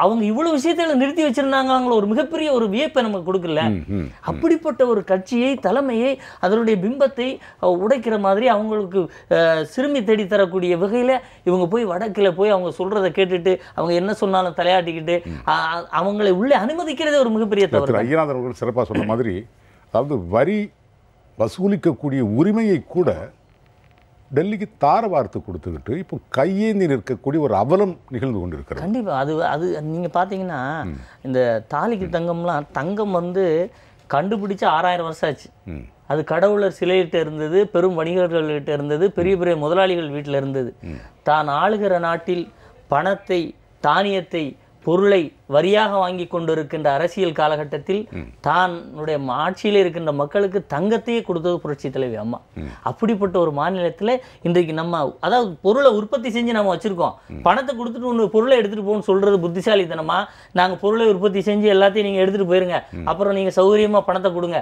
அவங்க இவ்வளவு விஷயத்துல நிறுத்தி வச்சிருந்தாங்க. அவங்கள ஒரு மிகப்பெரிய ஒரு வியப்பை நமக்கு கொடுக்கல. அப்படிப்பட்ட ஒரு கட்சியை, தலைமையை, அதனுடைய பிம்பத்தை உடைக்கிற மாதிரி அவங்களுக்கு சிறுமி தேடி தரக்கூடிய வகையில இவங்க போய் வடக்கில் போய் அவங்க சொல்றதை கேட்டுட்டு அவங்க என்ன சொன்னாலும் தலையாட்டிக்கிட்டு அவங்களை உள்ளே அனுமதிக்கிறதே ஒரு மிகப்பெரிய தவறு. ஐயநாதர் அவர்கள் சிறப்பாக சொன்ன மாதிரி, அதாவது வரி வசூலிக்கக்கூடிய உரிமையை கூட டெல்லிக்கு தார வார்த்து கொடுத்துக்கிட்டு இப்போ கையேந்தி நிற்கக்கூடிய ஒரு அவலம் நிகழ்ந்து கொண்டிருக்கிறது. கண்டிப்பா அது நீங்க பாத்தீங்கன்னா இந்த தாலிக்கு தங்கம்லாம், தங்கம் வந்து கண்டுபிடிச்சு 6000 வருஷம் ஆச்சு. அது கடவுளர் சிலையிட்ட இருந்தது, பெரும் வணிகர்கள்கிட்ட இருந்தது, பெரிய பெரிய முதலாளிகள் வீட்டில் இருந்தது. தான் ஆளுகிற நாட்டில் பணத்தை, தானியத்தை, பொருளை வரியாக வாங்கி கொண்டிருக்கின்ற அரசியல் காலகட்டத்தில் தானுடைய ஆட்சியில் இருக்கின்ற மக்களுக்கு தங்கத்தையே கொடுத்தது புரட்சி தலைவி அம்மா. அப்படிப்பட்ட ஒரு மாநிலத்தில் இன்றைக்கு நம்ம அதாவது பொருளை உற்பத்தி செஞ்சு நம்ம வச்சிருக்கோம், பணத்தை கொடுத்துட்டு ஒன்று பொருளை எடுத்துட்டு போகணும்னு சொல்றது புத்திசாலித்தனமா? நாங்கள் பொருளை உற்பத்தி செஞ்சு எல்லாத்தையும் நீங்கள் எடுத்துட்டு போயிருங்க, அப்புறம் நீங்கள் சௌகரியமா பணத்தை கொடுங்க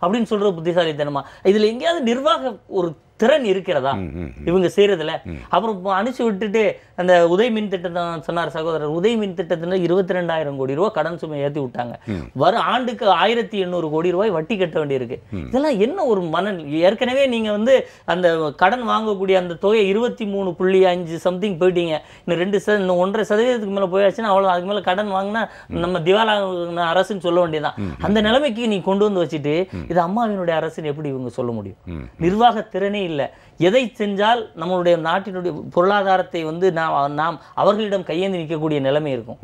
அப்படின்னு சொல்றது புத்திசாலித்தனமா? இதுல எங்கேயாவது நிர்வாக ஒரு திறன் இருக்கிறதா இவங்க செய்யறதுல? அப்புறம் அனுப்பிச்சு விட்டுட்டு அந்த உதய் மின் திட்டத்தை சொன்னார் சகோதரர், உதய் மின் திட்டத்துல 22,000 கோடி ரூபாய் கடன் சுமை ஏற்றி விட்டாங்க. வரும் ஆண்டுக்கு 1,800 கோடி ரூபாய் வட்டி கட்ட வேண்டியிருக்கு. இதெல்லாம் என்ன ஒரு மன, ஏற்கனவே நீங்க வந்து அந்த கடன் வாங்கக்கூடிய அந்த தொகை 23.5 சம்திங் போயிட்டீங்க. இன்னும் 1.5% மேல போயாச்சுன்னா அவ்வளவு, அதுக்கு மேல கடன் வாங்கினா நம்ம திவாலா அரசுன்னு சொல்ல வேண்டியதான். அந்த நிலைமைக்கு நீ கொண்டு வந்து வச்சுட்டு இது அம்மாவினுடைய அரசுன்னு எப்படி இவங்க சொல்ல முடியும்? நிர்வாக திறனே இல்லை. எதை செஞ்சால் நம்மளுடைய நாட்டினுடைய பொருளாதாரத்தை வந்து நாம் அவர்களிடம் கையேந்தி நிற்கக்கூடிய நிலைமை இருக்கும்.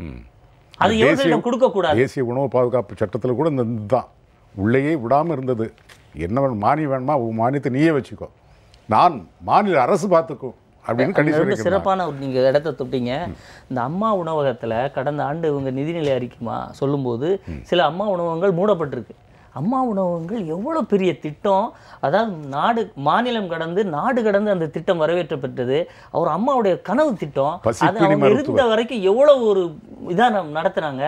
அது இவர்களிடம் கொடுக்க கூடாது. தேசிய உணவு பாதுகாப்பு சட்டத்தில் கூட இந்த தான் உள்ளேயே விடாமல் இருந்தது. என்ன மானியம் வேணுமா, மானியத்தை நீயே வச்சுக்கோ, நான் மாநில அரசு பார்த்துக்கோ அப்படின்னு சிறப்பான நீங்க இடத்தை தொட்டீங்க. இந்த அம்மா உணவகத்துல கடந்த ஆண்டு இவங்க நிதிநிலை அறிக்கைமா சொல்லும்போது சில அம்மா உணவகங்கள் மூடப்பட்டிருக்கு. அம்மா உணவகங்கள் எவ்வளோ பெரிய திட்டம், அதாவது மாநிலம் கடந்து நாடு கடந்து அந்த திட்டம் வரவேற்றப்பட்டது. அவர் அம்மாவுடைய கனவு திட்டம். அது அவங்க இருந்த வரைக்கும் எவ்வளவு ஒரு இதாக நடத்துனாங்க.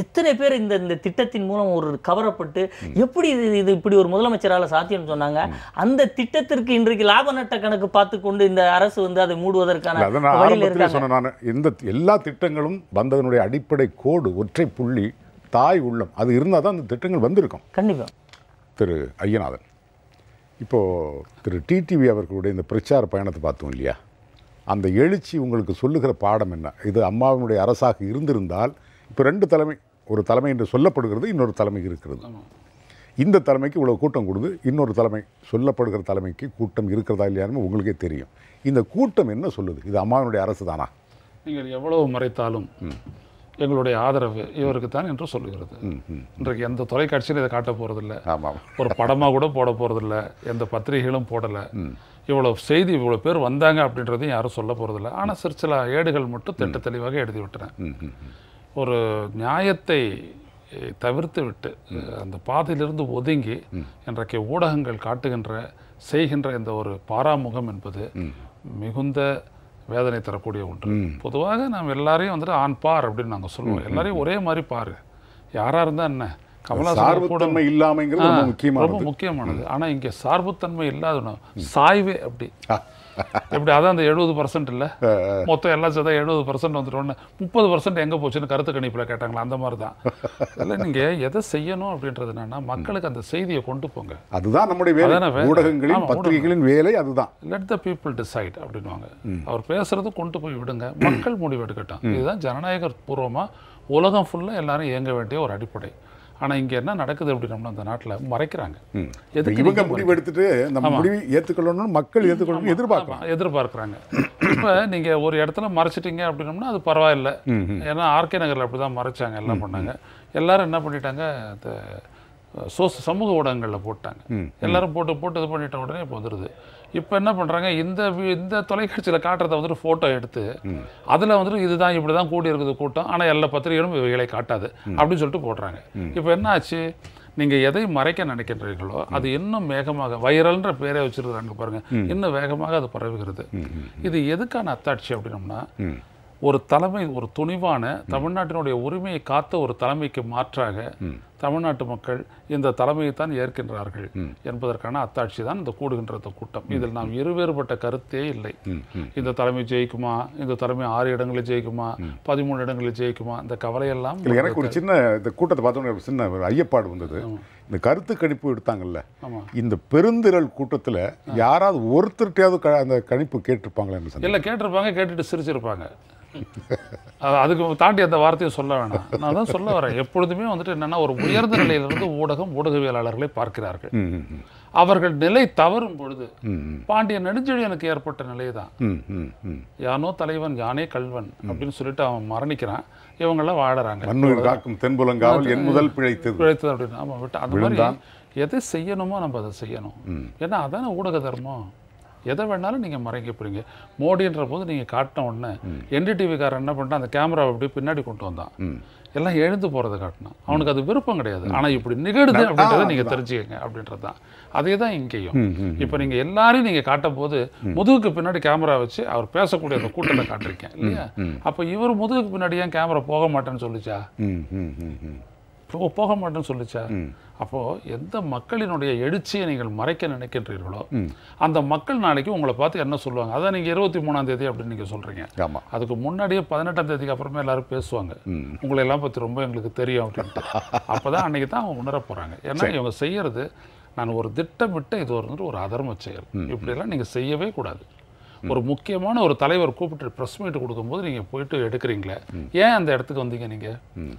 எத்தனை பேர் இந்த திட்டத்தின் மூலம் ஒரு கவரப்பட்டு எப்படி இது இப்படி ஒரு முதலமைச்சரால் சாத்தியம்னு சொன்னாங்க. அந்த திட்டத்திற்கு இன்றைக்கு லாப நட்ட கணக்கு பார்த்து கொண்டு இந்த அரசு வந்து அதை மூடுவதற்கான வழியில் இருக்காங்க. இந்த எல்லா திட்டங்களும் வந்ததனுடைய அடிப்படை கோடு, ஒற்றை புள்ளி, தாய் உள்ளம். அது இருந்தால் தான் அந்த திட்டங்கள் வந்திருக்கும். கண்டிப்பாக. திரு ஐயநாதன், இப்போது திரு டிடிவி அவர்களுடைய இந்த பிரச்சார பயணத்தை பார்த்தோம் இல்லையா, அந்த எழுச்சி உங்களுக்கு சொல்லுகிற பாடம் என்ன? இது அம்மாவினுடைய அரசாக இருந்திருந்தால் இப்போ 2 தலைமை, ஒரு தலைமை என்று சொல்லப்படுகிறது, இன்னொரு தலைமை இருக்கிறது. இந்த தலைமைக்கு இவ்வளோ கூட்டம் கொடுத்து இன்னொரு தலைமை, சொல்லப்படுகிற தலைமைக்கு கூட்டம் இருக்கிறதா இல்லையான்னு உங்களுக்கே தெரியும். இந்த கூட்டம் என்ன சொல்லுது? இது அம்மாவினுடைய அரசு தானா? நீங்கள் எவ்வளவு மறைத்தாலும் எங்களுடைய ஆதரவு இவருக்கு தான் என்று சொல்லுகிறது. இன்றைக்கு எந்த தொலைக்காட்சியில் இதை காட்ட போகிறதில்ல, ஒரு படமாக கூட போட போகிறதில்ல, எந்த பத்திரிகைகளும் போடலை. இவ்வளோ செய்தி, இவ்வளோ பேர் வந்தாங்க அப்படின்றதையும் யாரும் சொல்ல போகிறதில்ல. ஆனால் சில ஏடுகள் மட்டும் திட்ட தெளிவாக எழுதி விட்டுறேன். ஒரு நியாயத்தை தவிர்த்து விட்டு அந்த பாதையிலிருந்து ஒதுங்கி இன்றைக்கு ஊடகங்கள் காட்டுகின்ற செய்கின்ற இந்த ஒரு பாராமுகம் என்பது மிகுந்த வேதனை தரக்கூடிய ஒன்று. பொதுவாக நாம் எல்லாரையும் வந்துட்டு ஆன் பார் அப்படின்னு நாங்கள் சொல்லுவோம். எல்லாரையும் ஒரே மாதிரி பாரு, யாராக இருந்தால் என்ன. கமலாசன் இல்லாமங்கிறது ரொம்ப முக்கியமானது. ஆனால் இங்கே சார்புத்தன்மை இல்லாத சாய்வே அப்படி எப்படி, அதான் அந்த 70% இல்லை, மொத்தம் எல்லாம் சேர்த்தா 70% வந்துட்டோன்னு 30% எங்கே போச்சுன்னு கருத்து கணிப்பில் கேட்டாங்களா, அந்த மாதிரி தான். அதில் நீங்கள் எதை செய்யணும் அப்படின்றது என்னன்னா, மக்களுக்கு அந்த செய்தியை கொண்டு போங்க. அதுதான் நம்முடைய வேலை, ஊடகங்களின் பத்திரிகைகளின் வேலை அதுதான். லெட் த பீப்புள் டிசைட் அப்படின்வாங்க. அவர் பேசுறது கொண்டு போய் விடுங்க, மக்கள் முடிவு எடுக்கட்டும். இதுதான் ஜனநாயக பூர்வமாக உலகம் ஃபுல்லாக எல்லாரும் இயங்க வேண்டிய ஒரு அடிப்படை. ஆனால் இங்கே என்ன நடக்குது அப்படின்னா, அந்த நாட்டில் மறைக்கிறாங்க. இவங்க முடிவு எடுத்துட்டு நம்ம முடிவு ஏற்றுக்கொள்ளணும், மக்கள் ஏற்றுக்கொள்ளணும் எதிர்பார்க்குறாங்க. இப்போ நீங்கள் ஒரு இடத்துல மறைச்சிட்டீங்க அப்படின்னோம்னா அது பரவாயில்ல. ஏன்னா ஆர்கே நகரில் அப்படி தான் மறைச்சாங்க, எல்லாம் பண்ணாங்க. எல்லாரும் என்ன பண்ணிட்டாங்க, அந்த சமூக ஊடகங்களில் போட்டாங்க. எல்லாரும் போட்டு இது பண்ணிட்ட உடனே இப்போ வந்துடுது. இப்போ என்ன பண்ணுறாங்க, இந்த தொலைக்காட்சியில் காட்டுறதை வந்துட்டு ஃபோட்டோ எடுத்து அதில் வந்துட்டு இதுதான் இப்படி தான் கூடி இருக்குது கூட்டம், ஆனால் எல்லா பத்திரிகைகளும் இவைகளை காட்டாது அப்படின்னு சொல்லிட்டு போடுறாங்க. இப்போ என்ன ஆச்சு, நீங்கள் எதை மறைக்க நினைக்கின்றீர்களோ அது இன்னும் வேகமாக வைரல்ன்ற பேரை வச்சிருக்கிறாங்க பாருங்க, இன்னும் வேகமாக அது பரவுகிறது. இது எதுக்கான அத்தாட்சி அப்படின்னோம்னா, ஒரு தலைமை, ஒரு துணிவான தமிழ்நாட்டினுடைய உரிமையை காத்த ஒரு தலைமைக்கு மாற்றாக தமிழ்நாட்டு மக்கள் இந்த தலைமையைத்தான் ஏற்கின்றார்கள் என்பதற்கான அத்தாட்சி தான் இந்த கூடுகின்ற கூட்டம். இதில் நாம் இருவேறுபட்ட கருத்தே இல்லை. இந்த தலைமை ஜெயிக்குமா, இந்த தலைமை 6 இடங்களில் ஜெயிக்குமா, 13 இடங்களில் ஜெயிக்குமா, இந்த கவலையெல்லாம் எனக்கு ஒரு சின்ன இந்த கூட்டத்தை பார்த்தோன்னே சின்ன ஒரு ஐயப்பாடு வந்தது. இந்த கருத்து கணிப்பு எடுத்தாங்கல்ல, இந்த பெருந்திரள் கூட்டத்தில் யாராவது ஒருத்தர்கிட்டையாவது அந்த கணிப்பு கேட்டிருப்பாங்களா? இல்லை, கேட்டிருப்பாங்க, கேட்டுட்டு சிரிச்சிருப்பாங்க. அதுக்கு தாண்டி அந்த வார்த்தையை சொல்ல வேணாம். நான் தான் சொல்ல வரேன், எப்பொழுதுமே வந்துட்டு என்னன்னா, ஒரு உயர்ந்த நிலையிலிருந்து ஊடகவியலாளர்களை பார்க்கிறார்கள். அவர்கள் நிலை தவறும் பொழுது பாண்டியன் நெடுஞ்செழியனுக்கு ஏற்பட்ட நிலை தான், யானோ தலைவன் யானே கல்வன் அப்படின்னு சொல்லிட்டு அவன் மரணிக்கிறான், இவங்கெல்லாம் வாழறாங்க. தென்புலங்காவல் என் முதல் பிழைத்தது அப்படின்னு. ஆமா, விட்டு அந்த மாதிரி எதை செய்யணுமோ நம்ம அதை செய்யணும். ஏன்னா அதான ஊடக தர்மம். எதை வேணாலும் நீங்கள் மறைக்க போறீங்க. மோடின்ற போது நீங்கள் காட்டின உடனே NDTV-காரன் என்ன பண்ணிட்டான், அந்த கேமராவை அப்படியே பின்னாடி கொண்டு வந்தான், எல்லாம் எழுந்து போகிறத காட்டினான். அவனுக்கு அது விருப்பம் கிடையாது, ஆனால் இப்படி நிகழுது அப்படின்றத நீங்கள் தெரிஞ்சுக்கங்க அப்படின்றது தான். அதே தான் இங்கேயும். இப்போ நீங்கள் எல்லாரையும் நீங்கள் காட்டும் போது முதுகுக்கு பின்னாடி கேமரா வச்சு அவர் பேசக்கூடிய அந்த கூட்டத்தை காட்டுறீங்க இல்லையா? அப்போ இவர் முதுகுக்கு பின்னாடி ஏன் கேமரா போக மாட்டேன்னு சொல்லிச்சா? போக மாட்டேன்னு சொல்லிச்சா? அப்போ எந்த மக்களினுடைய எழுச்சியை நீங்கள் மறைக்க நினைக்கின்றீர்களோ அந்த மக்கள் நாளைக்கு உங்களை பார்த்து என்ன சொல்லுவாங்க? அதான் நீங்க 23ஆம் தேதி அப்படின்னு நீங்க சொல்றீங்க. அதுக்கு முன்னாடியே 18ஆம் தேதிக்கு அப்புறமே எல்லாரும் பேசுவாங்க, உங்களை எல்லாம் பத்தி ரொம்ப எங்களுக்கு தெரியும் அப்படின்ட்டு. அப்பதான் அன்னைக்கு தான் அவங்க உணர போறாங்க. ஏன்னா இவங்க செய்யறது, நான் ஒரு திட்டமிட்ட இது ஒரு அதர்ம செயல், இப்படியெல்லாம் நீங்க செய்யவே கூடாது. ஒரு முக்கியமான ஒரு தலைவர் கூப்பிட்டு ப்ரெஸ் மீட் கொடுக்கும்போது நீங்கள் போயிட்டு எடுக்கிறீங்களே, ஏன் அந்த இடத்துக்கு வந்தீங்க? நீங்கள்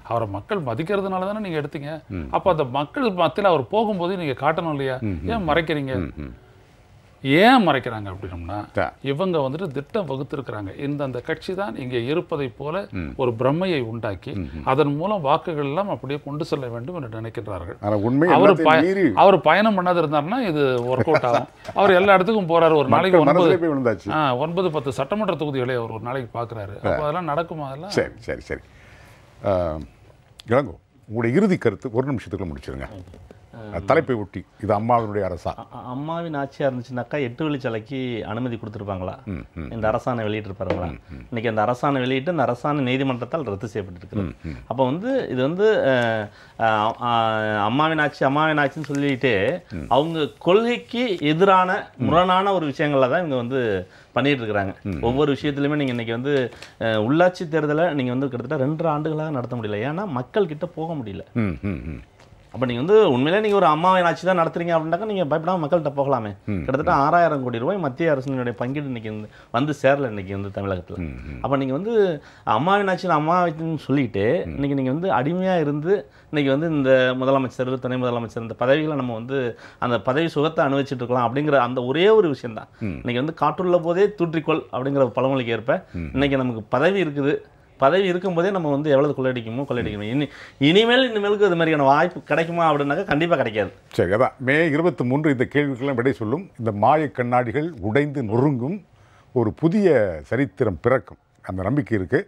அவரை மக்கள் மதிக்கிறதுனால தானே நீங்கள் எடுத்தீங்க. அப்போ அந்த மக்கள் மத்தியில் அவர் போகும்போது நீங்கள் காட்டணும் இல்லையா? ஏன் மறைக்கிறீங்க? ஏன் மறைக்கிறாங்க அப்படின்னோம்னா, இவங்க வந்துட்டு திட்டம் வகுத்திருக்கிறாங்க. இந்த கட்சி தான் இங்கே இருப்பதை போல ஒரு பிரம்மையை உண்டாக்கி அதன் மூலம் வாக்குகள் எல்லாம் அப்படியே கொண்டு செல்ல வேண்டும் என்று நினைக்கிறார்கள். அவர் பயணம் பண்ணாது இருந்தாருன்னா இது ஒர்க் அவுட் ஆகும். அவர் எல்லா இடத்துக்கும் போறாரு. ஒரு நாளைக்கு 9-10 சட்டமன்ற தொகுதிகளை அவர் ஒரு நாளைக்கு பார்க்குறாரு. அதெல்லாம் நடக்குமா? அதெல்லாம் சரி சரி சரி. இளங்கோ, உங்களுடைய இறுதி கருத்து ஒரு நிமிஷத்துக்குள்ள முடிச்சிருங்க. தலைப்பை ஒட்டி, இது அம்மாவினுடைய அரசா? அம்மாவின் ஆட்சியாக இருந்துச்சுனாக்கா 8 வழிச்சாலைக்கு அனுமதி கொடுத்துருப்பாங்களா? இந்த அரசாணை வெளியிட்டிருப்பாங்களா? இன்னைக்கு அந்த அரசாணை வெளியிட்டு இந்த அரசாணை நீதிமன்றத்தால் ரத்து செய்யப்பட்டிருக்கிறது. அப்போ வந்து இது வந்து அம்மாவின் ஆட்சின்னு சொல்லிட்டு அவங்க கொள்கைக்கு எதிரான முரணான ஒரு விஷயங்கள்ல தான் இவங்க வந்து பண்ணிட்டு இருக்கிறாங்க. ஒவ்வொரு விஷயத்துலையுமே நீங்கள் இன்னைக்கு வந்து உள்ளாட்சி தேர்தலை நீங்கள் வந்து கிட்டத்தட்ட 2 ஆண்டுகளாக நடத்த முடியல. ஏன்னா மக்கள் கிட்ட போக முடியல. அப்போ நீங்கள் வந்து உண்மையிலே நீங்கள் ஒரு அம்மாவின் ஆட்சி தான் நடத்துறீங்க அப்படின்னாக்கா நீங்கள் பயப்படாமல் மக்கள்கிட்ட போகலாமே. கிட்டத்தட்ட 6000 கோடி ரூபாய் மத்திய அரசினுடைய பங்கீடு இன்னைக்கு வந்து சேரல இன்னைக்கு வந்து தமிழகத்தில். அப்போ நீங்கள் வந்து அம்மாவின் ஆட்சின்னு சொல்லிட்டு இன்னைக்கு நீங்கள் வந்து அடிமையாக இருந்து இன்னைக்கு வந்து இந்த முதலமைச்சர், துணை முதலமைச்சர், இந்த பதவிகளை நம்ம வந்து அந்த பதவி சுகத்தை அனுபவிச்சுட்டு இருக்கலாம் அப்படிங்கிற அந்த ஒரே ஒரு விஷயம் தான். இன்னைக்கு வந்து காற்றுள்ள போதே தூற்றிக்கொள் அப்படிங்கிற பழமொழிக்கு ஏற்ப இன்னைக்கு நமக்கு பதவி இருக்குது. பதவி இருக்கும்போதே நம்ம வந்து எவ்வளவு கொள்ளையடிக்கணும். இனிமேலுக்கு அது மாதிரியான வாய்ப்பு கிடைக்குமா அப்படின்னாக்கா கண்டிப்பாக கிடைக்காது. சரி, அதான் மே 23 இந்த கேள்விக்கெல்லாம் விடை சொல்லும். இந்த மாய கண்ணாடிகள் உடைந்து நொறுங்கும், ஒரு புதிய சரித்திரம் பிறக்கும், அந்த நம்பிக்கை இருக்குது.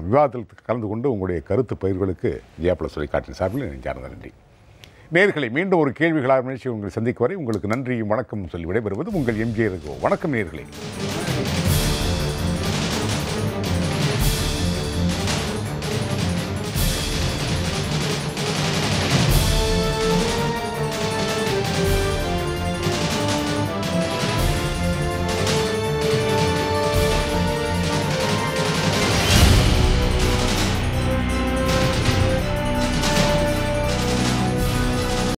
விவாதத்தில் கலந்து கொண்டு உங்களுடைய கருத்து பயிர்களுக்கு ஜெயபிரகாஷ் தொலைக்காட்சியின் சார்பில் நெஞ்சார்ந்த நன்றி. நேயர்களை, மீண்டும் ஒரு கேள்விகளாக நிகழ்ச்சி உங்களை சந்திக்கும் வரை உங்களுக்கு நன்றியும் வணக்கம் சொல்லி விடைபெறுவது உங்கள் MJ ரகு. வணக்கம் நேயர்களே.